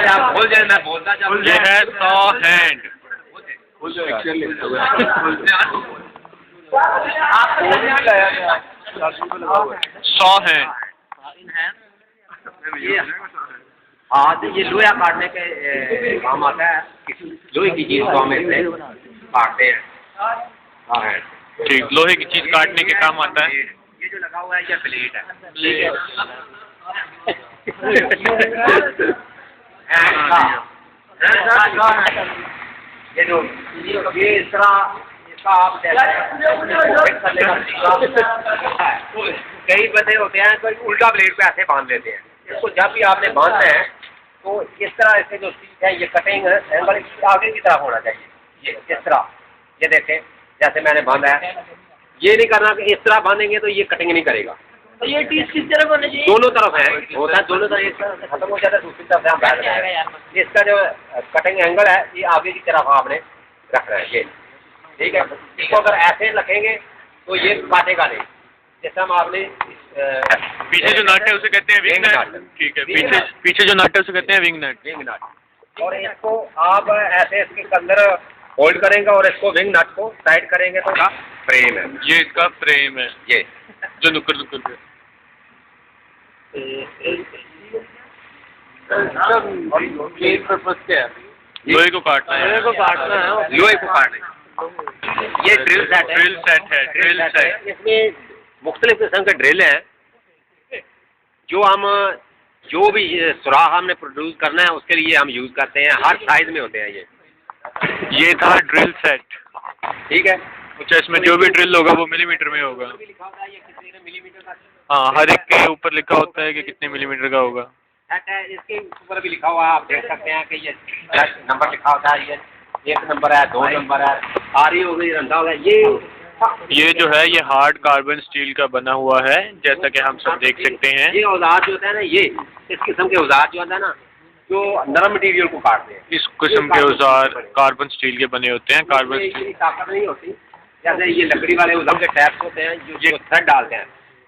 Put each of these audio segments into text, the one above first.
आप बोल जाए, मैं बोलता जाऊँ। ये है 100 हैंड। 100 हैंड। हाँ, तो ये लोहा काटने के काम आता है। लोहे की चीज को हम इससे काटते हैं। हाँ है ठीक, लोहे की चीज काटने के काम आता है। ये जो लगा हुआ है ये प्लेट है। ये जो ये इस तरह इसका आप कई बंदे होते हैं तो उल्टा ब्लेड पे ऐसे बांध लेते हैं। इसको जब भी आपने बांधना है तो इस तरह इसके जो सीट है ये कटिंग एंगल आगे की तरफ होना चाहिए। ये इस तरह, ये देखें जैसे मैंने बांधा है, ये नहीं करना कि इस तरह बांधेंगे तो ये कटिंग नहीं करेगा। तो ये टीस किस तरफ होना चाहिए? दोनों तरफ है, होता है दोनों तरफ। एक तरफ से खत्म हो जाता है, दूसरी तरफ से हम बैठ रहे हैं। इसका जो कटिंग एंगल है ये आगे की तरफ आपने रखना है। ये ठीक है। इसको अगर ऐसे रखेंगे तो ये काटेगा नहीं। जैसे हम आपने पीछे जो नट है उसे कहते हैं विंग नट। ठीक है, पीछे जो नट है उसे कहते हैं विंग नट। विंग नट। और इसको आप ऐसे इसके अंदर होल्ड करेंगे और इसको विंग नट को टाइट करेंगे तो इसका फ्रेम है। ये इसका फ्रेम है, ये जो नुक्कड़ नुक्कड़ पे। लोहे को काटना है। लोहे को काटना है। ये ड्रिल सेट है। ड्रिल सेट है, ड्रिल सेट। इसमें मुख्तलिफ किस्म के ड्रिल हैं जो भी सुराख हमने प्रोड्यूस करना है उसके लिए हम यूज़ करते हैं। हर साइज में होते हैं ये था ड्रिल सेट। ठीक है। अच्छा, इसमें जो भी ड्रिल होगा वो मिलीमीटर में होगा। हाँ, हर एक के ऊपर लिखा होता है कि कितने मिलीमीटर का होगा। इसके ऊपर भी लिखा हुआ है, आप देख सकते हैं कि ये नंबर लिखा होता है। ये 1 नंबर है, 2 नंबर है, आरी हो गई, रंधा हो गया। ये जो है ये हार्ड कार्बन स्टील का बना हुआ है, जैसा कि हम सब देख सकते हैं। ये औजार जो होता है ना, ये इस किस्म के औजार जो होता है ना, जो नरम मटेरियल को काटते हैं, इस किस्म के औजार कार्बन स्टील के बने होते हैं। कार्बन स्टील ताकत नहीं होती। जैसे ये लकड़ी वाले उधम के टैप्स होते हैं जो थ्रेड डालते हैं।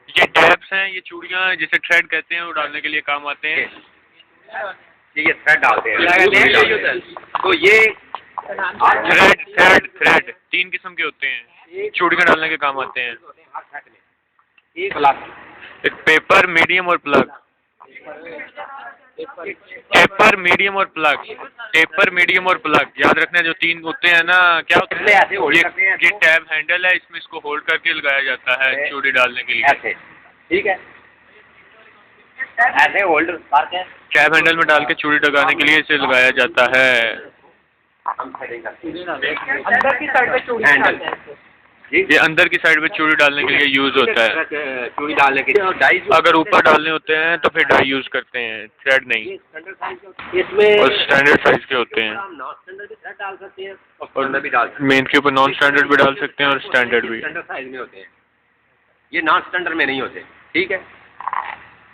ये टैप्स हैं, ये चूड़ियाँ जिसे थ्रेड कहते हैं, वो डालने के लिए काम आते हैं। ये थ्रेड डालते हैं। तो ये थ्रेड 3 किस्म के होते हैं, चूड़ियाँ डालने के काम आते हैं। एक प्लग, एक पेपर, मीडियम और प्लग। टेपर, मीडियम और प्लग। टेपर, मीडियम और प्लग याद रखना है। जो 3 होते हैं ना, क्या होते हैं, ये टैब हैंडल है, इसमें इसको होल्ड करके लगाया जाता है चूड़ी डालने के लिए। ऐसे, ठीक है, ऐसे होल्ड करके टैब हैंडल में डाल के चूड़ी लगाने के लिए इसे लगाया जाता है। अंदर की साइड पे चूड़ी डालते हैं। ये अंदर की साइड में चूड़ी डालने के लिए यूज होता है। चूड़ी डालने के लिए डाई, अगर ऊपर डालने होते हैं तो फिर डाई यूज करते हैं, थ्रेड नहीं। इसमें और स्टैंडर्ड साइज के होते हैं। नॉन स्टैंडर्ड भी थ्रेड डाल सकते हैं और स्टैंडर्ड भी डाल सकते हैं। मेन के ऊपर नॉन स्टैंडर्ड भी डाल सकते हैं और स्टैंडर्ड भी। स्टैंडर्ड साइज में होते हैं, ये नॉन स्टैंडर्ड में नहीं होते। ठीक है।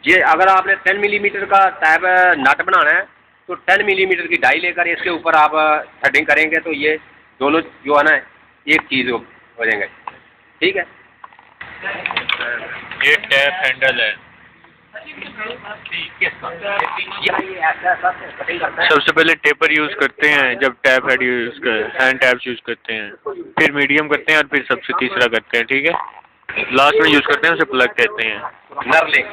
ये अगर आपने 10 मिलीमीटर का टैब नट बनाना है तो 10 मिलीमीटर की डाई लेकर इसके ऊपर आप थ्रेडिंग करेंगे तो ये दोनों जो है ना एक चीज़ हो जाएंगे। ठीक है। ये टैप हैंडल है। सबसे पहले टेपर यूज करते हैं जब टैप हैंड टैप्स यूज करते हैं, फिर मीडियम करते हैं और फिर सबसे तीसरा करते हैं। ठीक है, लास्ट में यूज करते हैं उसे प्लग कहते हैं। नर्लिंग।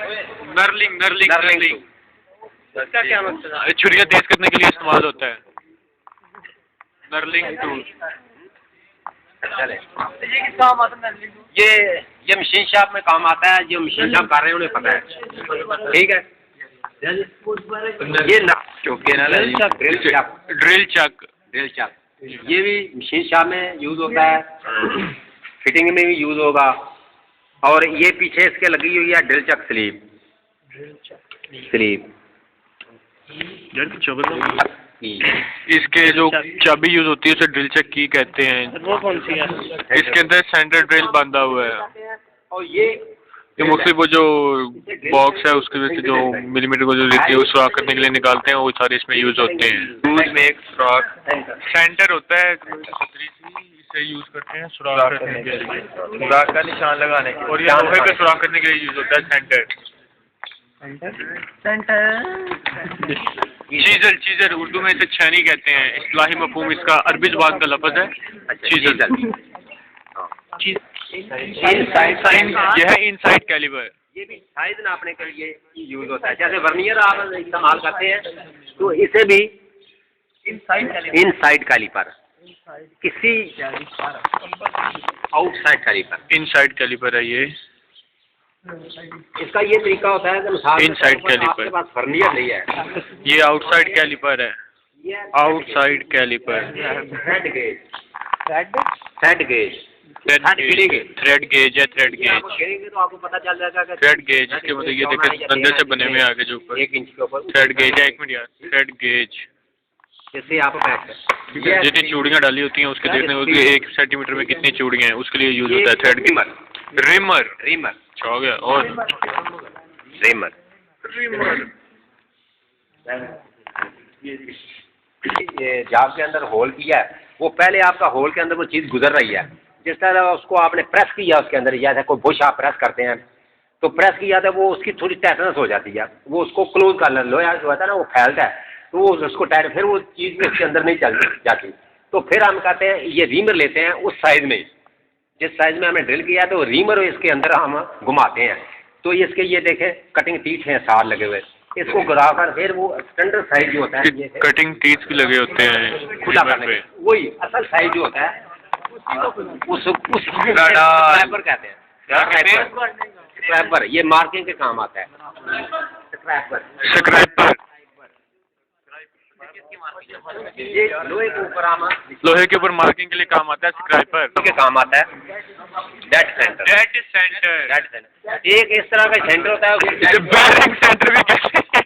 इसका क्या मतलब है? छुरियाँ तेज करने के लिए इस्तेमाल होता है नर्लिंग टूल। चले, ये किस काम आता है? ये मशीन शॉप में काम आता है। जो मशीन शॉप कर रहे हैं उन्हें पता है। ठीक है। ये ड्रिल चक ये भी मशीन शॉप में यूज होता है, फिटिंग में भी यूज होगा। और ये पीछे इसके लगी हुई है ड्रिल चक स्लीव। इसके जो चाबी यूज होती है उसे ड्रिल चक की कहते हैं। वो कौन सी है? इसके अंदर सेंटर ड्रिल बांधा हुआ है। और ये मुख्तलिफ वो जो बॉक्स है उसके वजह से जो मिलीमीटर को जो लेती है वो सुराख करने के लिए निकालते हैं, वो सारे इसमें यूज होते हैं। यूज में एक सुराख सेंटर होता है, इसे यूज करते हैं सुराख करने के लिए, सुराख का निशान लगाने के लिए। और ये लोहे का सुराख करने के लिए यूज होता है सेंटर। चीजर, चीजर उर्दू में इसे छैनी कहते हैं। इस्लाही मफहूम इसका अरबी ज़ुबान का लफ्ज़ है चीजर। यह है इनसाइड कैलिबर। ये भी साइज नापने के लिए यूज होता है। जैसे वर्नियर आप इस्तेमाल करते हैं तो इसे भी इनसाइड कैलिपर, किसी आउटसाइड कैलिपर, इनसाइड कैलिपर है ये। इसका ये तरीका होता है कि मिसाल इनसाइड कैलिपर, आपके पास वर्नियर नहीं है, ये आउटसाइड कैलिपर है। Outside caliper, thread gauge, thread gauge, thread gauge है। थ्रेड गेज, गिरेंगे तो आपको पता चल जाएगा कि थ्रेड गेज इसके मतलब ये देखिए अंदर से बने हुए आगे जो ऊपर 1 इंच के ऊपर थ्रेड गेज है। 1 मिनट यार, थ्रेड गेज जैसे आप जितनी चूड़ियाँ डाली होती हैं उसके देखने उसके 1 सेंटीमीटर में कितनी चूड़ियाँ हैं उसके लिए यूज होता है थ्रेड गेज। रिमर, रिमर हो गया। और रिमर ये जाब के अंदर होल किया है, वो पहले आपका होल के अंदर वो चीज़ गुजर रही है, जिस तरह उसको आपने प्रेस किया उसके अंदर, जैसे कोई बुश आप प्रेस करते हैं तो प्रेस किया तो वो उसकी थोड़ी टाइटनेस हो जाती है, वो उसको क्लोज कर लेना, लोहा जो होता है ना वो फैलता है तो वो उसको टाइट, फिर वो चीज़ भी उसके अंदर नहीं चल जाती। तो फिर हम कहते हैं ये रीमर लेते हैं उस साइज में, जिस साइज में हमने ड्रिल किया तो रीमर इसके अंदर हम घुमाते हैं तो इसके ये देखें कटिंग टीथ हैं 4 लगे हुए, इसको घुराकर फिर वो स्टैंडर्ड साइज जो होता है ये कटिंग टीथ भी लगे होते हैं खुला करने पे, वही असल साइज जो होता है उस स्क्रैपर कहते हैं। स्क्रैपर ये मार्किंग के काम आता है। स्क्रैपर ये लोहे के ऊपर हम लोहे के ऊपर मार्किंग के लिए काम आता है। स्क्रैपर के काम आता है। Dead centre, dead centre, dead centre एक इस तरह का सेंटर होता है बेरिंग सेंटर भी कहते हैं।